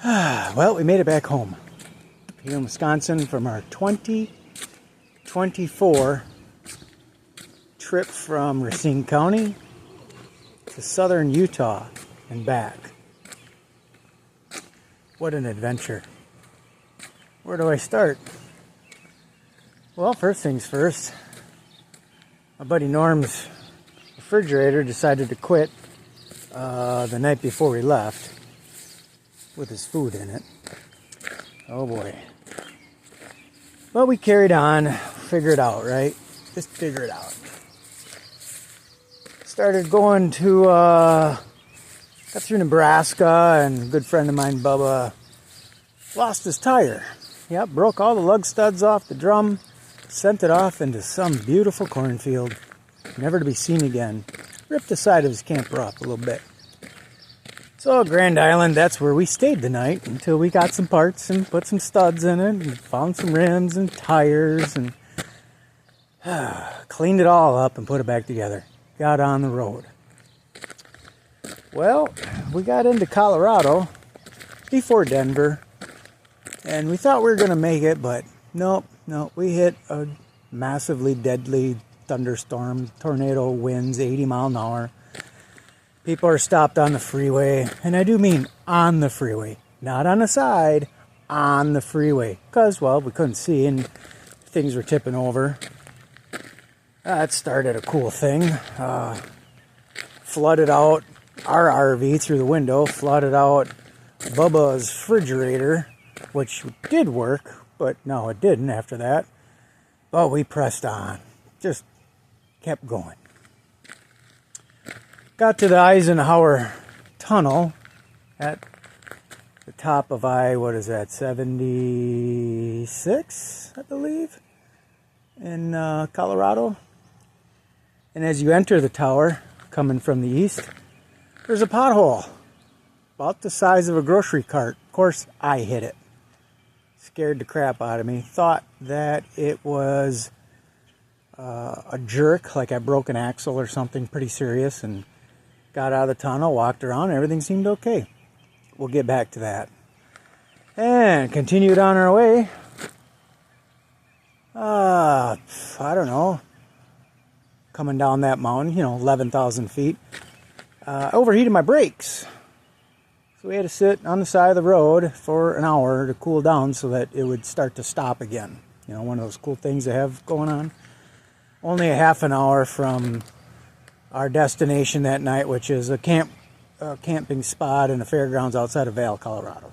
Well, we made it back home here in Wisconsin from our 2024 trip from Racine County to southern Utah and back. What an adventure. Where do I start? Well, first things first, my buddy Norm's refrigerator decided to quit the night before we left with his food in it. Oh boy. But we carried on, figured it out, right? Just figure it out. Started going to, got through Nebraska, and a good friend of mine, Bubba, lost his tire. Yep, broke all the lug studs off the drum, sent it off into some beautiful cornfield, never to be seen again. Ripped the side of his camper off a little bit. So Grand Island, that's where we stayed the night until we got some parts and put some studs in it and found some rims and tires and cleaned it all up and put it back together. Got on the road. Well, we got into Colorado before Denver, and we thought we were going to make it, but nope, we hit a massively deadly thunderstorm, tornado winds, 80 mile an hour. People are stopped on the freeway, and I do mean on the freeway, not on the side, on the freeway, because, well, we couldn't see and things were tipping over. That started a cool thing. Flooded out our RV through the window, flooded out Bubba's refrigerator, which did work, but no, it didn't after that. But we pressed on, just kept going. Got to the Eisenhower Tunnel at the top of 76, I believe, in Colorado. And as you enter the tower, coming from the east, there's a pothole about the size of a grocery cart. Of course, I hit it. Scared the crap out of me. Thought that it was a jerk, like I broke an axle or something pretty serious, and got out of the tunnel, walked around, everything seemed okay. We'll get back to that. And continued on our way. I don't know. Coming down that mountain, 11,000 feet. Overheated my brakes. So we had to sit on the side of the road for an hour to cool down so that it would start to stop again. One of those cool things they have going on. Only a half an hour from our destination that night, which is a camping spot in the fairgrounds outside of Vail, Colorado.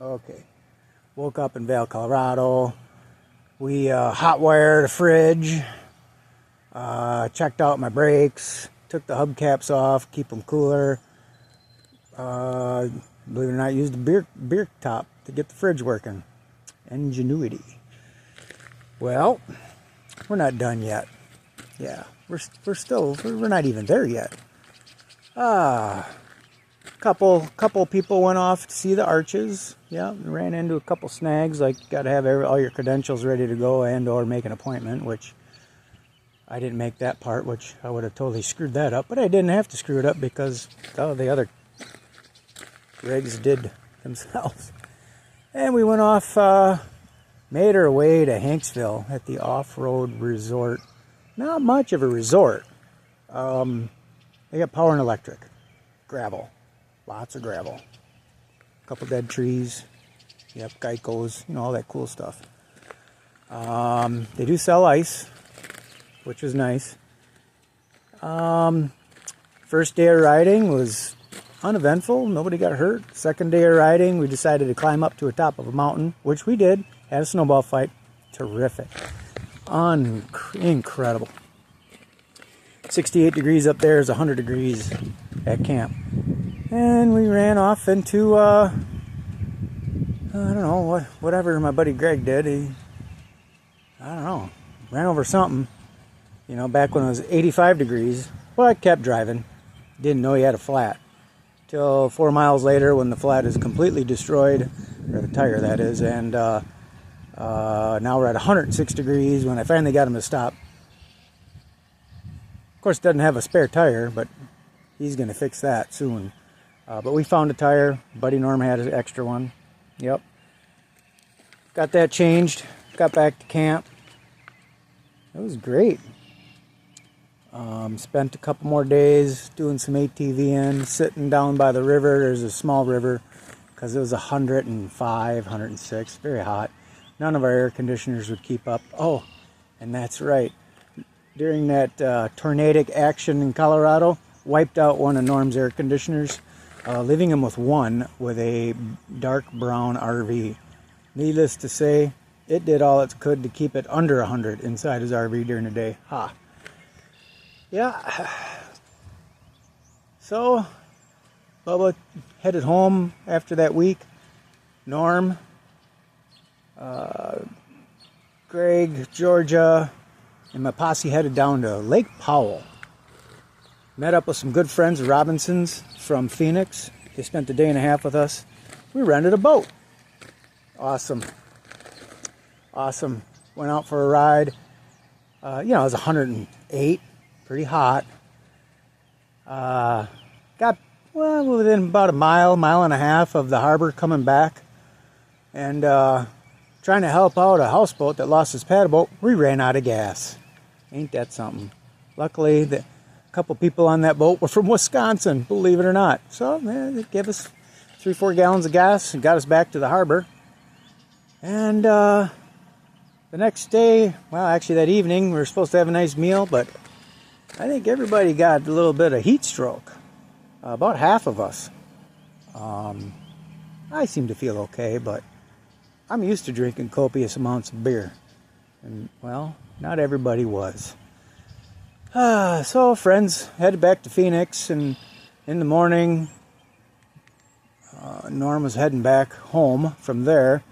Okay. Woke up in Vail, Colorado. We hot wired a fridge. Checked out my brakes. Took the hubcaps off, keep them cooler. Believe it or not, used a beer top to get the fridge working. Ingenuity. Well, we're not done yet. Yeah, we're not even there yet. Couple people went off to see the arches. Yeah, ran into a couple snags, like got to have all your credentials ready to go and or make an appointment, which I didn't make that part, which I would have totally screwed that up, but I didn't have to screw it up because the other rigs did themselves. And we went off, made our way to Hanksville at the off-road resort. Not much of a resort. They got power and electric. Gravel. Lots of gravel. A couple dead trees. Yep, Geico's, all that cool stuff. They do sell ice, which was nice. First day of riding was uneventful. Nobody got hurt. Second day of riding, we decided to climb up to the top of a mountain, which we did. Had a snowball fight. Terrific. Incredible. 68 degrees up there is 100 degrees at camp. And we ran off into, I don't know, whatever my buddy Greg did. Ran over something, back when it was 85 degrees. Well, I kept driving. Didn't know he had a flat. Till 4 miles later when the flat is completely destroyed, or the tire that is, and now we're at 106 degrees when I finally got him to stop. Of course, doesn't have a spare tire, but he's going to fix that soon. But we found a tire. Buddy Norm had an extra one. Yep. Got that changed. Got back to camp. It was great. Spent a couple more days doing some ATVing, sitting down by the river. There's a small river because it was 105, 106, very hot. None of our air conditioners would keep up. Oh, and that's right. During that tornadic action in Colorado, wiped out one of Norm's air conditioners, leaving him with one with a dark brown RV. Needless to say, it did all it could to keep it under 100 inside his RV during the day. Ha. Yeah. So, Bubba headed home after that week. Norm, Greg, Georgia, and my posse headed down to Lake Powell. Met up with some good friends, the Robinsons from Phoenix. They spent a day and a half with us. We rented a boat. Awesome. Awesome. Went out for a ride. It was 108. Pretty hot. Got within about a mile and a half of the harbor coming back. And trying to help out a houseboat that lost its paddle boat. We ran out of gas. Ain't that something? Luckily, a couple people on that boat were from Wisconsin, believe it or not. So they gave us 3-4 gallons of gas and got us back to the harbor. And the next day, actually that evening, we were supposed to have a nice meal, but I think everybody got a little bit of heat stroke. About half of us. I seem to feel okay, but I'm used to drinking copious amounts of beer. And, not everybody was. So friends headed back to Phoenix, and in the morning, Norm was heading back home from there.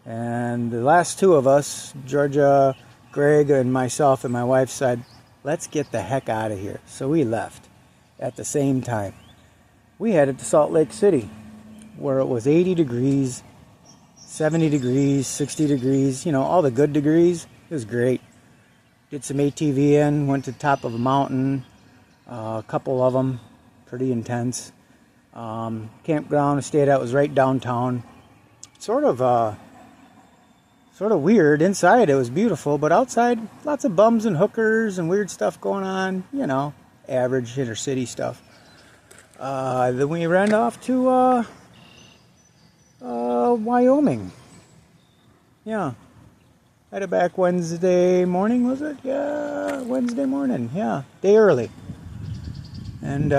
And the last two of us, Georgia, Greg, and myself and my wife said, let's get the heck out of here. So we left at the same time. We headed to Salt Lake City, where it was 80 degrees, 70 degrees, 60 degrees, all the good degrees. It was great. Did some ATVing, went to the top of a mountain, a couple of them, pretty intense. Campground I stayed at was right downtown. Sort of weird. Inside it was beautiful, but outside lots of bums and hookers and weird stuff going on. Average inner city stuff. Then we ran off to Wyoming. Yeah. Headed back Wednesday morning, was it? Yeah, Wednesday morning. Yeah, day early. And,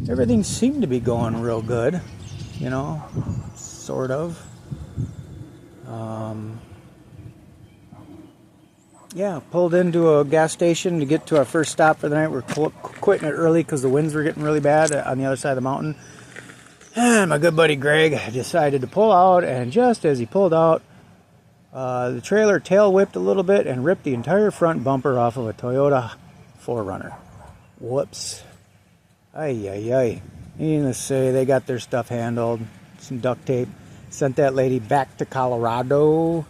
everything seemed to be going real good. Sort of. Pulled into a gas station to get to our first stop for the night. We're quitting it early because the winds were getting really bad on the other side of the mountain. And my good buddy Greg decided to pull out, and just as he pulled out, the trailer tail whipped a little bit and ripped the entire front bumper off of a Toyota 4Runner. Whoops. Ay. Needless to say, they got their stuff handled. Some duct tape. Sent that lady back to Colorado.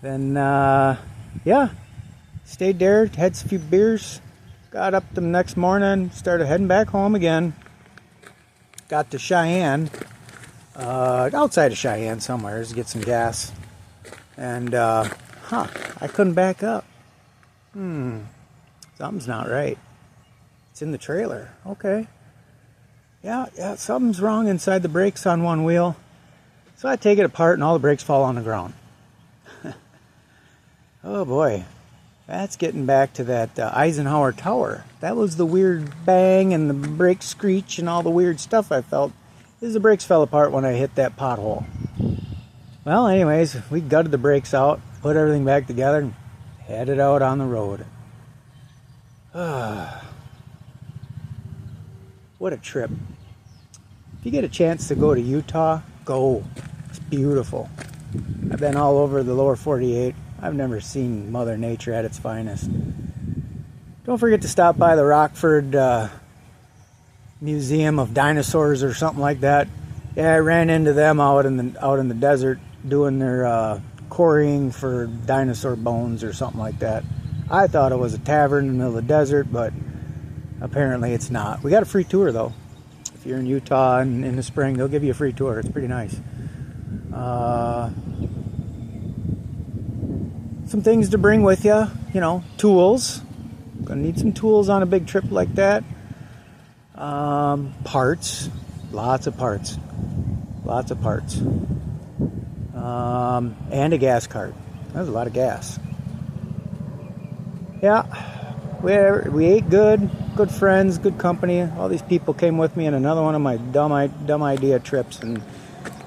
Then, stayed there, had a few beers. Got up the next morning, started heading back home again. Got to Cheyenne, outside of Cheyenne somewhere, to get some gas. And, I couldn't back up. Something's not right. It's in the trailer. Okay. Yeah, something's wrong inside the brakes on one wheel. So I take it apart and all the brakes fall on the ground. Oh boy. That's getting back to that Eisenhower Tower. That was the weird bang and the brake screech and all the weird stuff I felt. The brakes fell apart when I hit that pothole. Well, anyways, we gutted the brakes out, put everything back together, and headed out on the road. What a trip. If you get a chance to go to Utah, go. It's beautiful. I've been all over the lower 48. I've never seen Mother Nature at its finest. Don't forget to stop by the Rockford Museum of Dinosaurs or something like that. Yeah, I ran into them out in the desert doing their quarrying for dinosaur bones or something like that. I thought it was a tavern in the middle of the desert, but Apparently it's not. We got a free tour though. If you're in Utah and in the spring, they'll give you a free tour. It's pretty nice. Some things to bring with you, you know, tools. Gonna need some tools on a big trip like that. Parts, lots of parts. And a gas cart. That was a lot of gas. Yeah, we ate good friends, good company. All these people came with me in another one of my dumb idea trips, and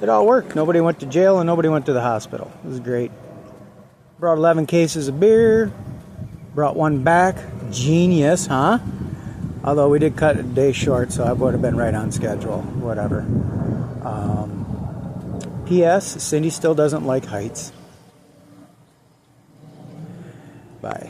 it all worked. Nobody went to jail and nobody went to the hospital. It was great. Brought 11 cases of beer. Brought one back. Genius, huh? Although we did cut a day short, so I would have been right on schedule. Whatever. P.S. Cindy still doesn't like heights. Bye.